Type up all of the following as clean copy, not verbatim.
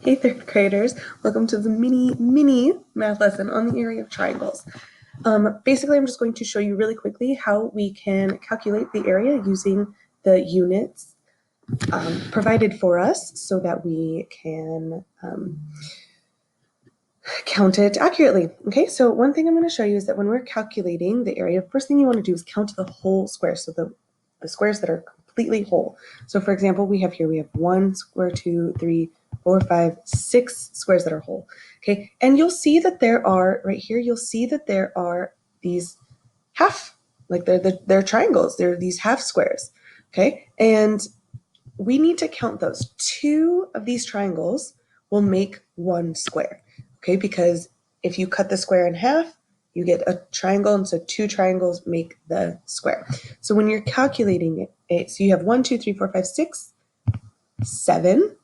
Hey third graders, welcome to the mini math lesson on the area of triangles. Basically, I'm just going to show you really quickly how we can calculate the area using the units provided for us so that we can count it accurately. Okay, so one thing I'm going to show you is that when we're calculating the area, first thing you want to do is count the whole square, so the squares that are completely whole. So for example, we have 1 square, 2, 3, 4, 5, 6 squares that are whole. Okay, and you'll see that there are, right here, you'll see that there are these half, like they're triangles, they're these half squares. Okay, and we need to count those. 2 of these triangles will make 1 square. Okay, because if you cut the square in half, you get a triangle, and so 2 triangles make the square. So when you're calculating it, so you have 1, 2, 3, 4, 5, 6, 7,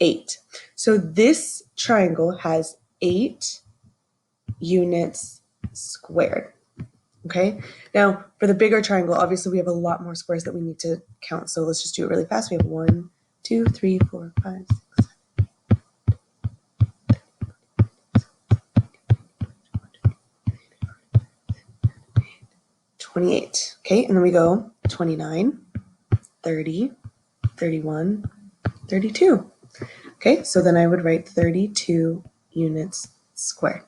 8. So this triangle has 8 units squared. Okay, now for the bigger triangle, obviously we have a lot more squares that we need to count. So let's just do it really fast. We have 1, 2, 3, 4, 5, 6, 28. Okay, and then we go 29, 30, 31, 32. Okay, so then I would write 32 units squared.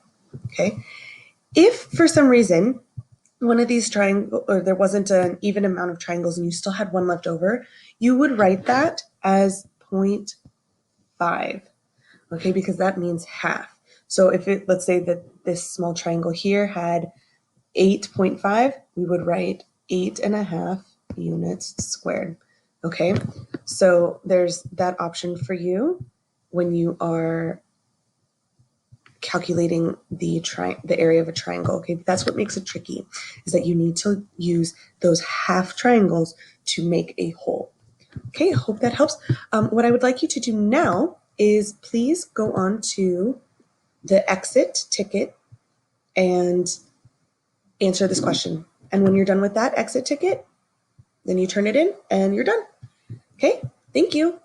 Okay, if for some reason one of these triangles, or there wasn't an even amount of triangles and you still had one left over, you would write that as 0.5. Okay, because that means half. So if let's say that this small triangle here had 8.5, we would write 8.5 units squared. Okay, so there's that option for you when you are calculating the area of a triangle. Okay, that's what makes it tricky, is that you need to use those half triangles to make a whole. Okay, I hope that helps. What I would like you to do now is please go on to the exit ticket and answer this question. And when you're done with that exit ticket, then you turn it in and you're done. Okay, thank you.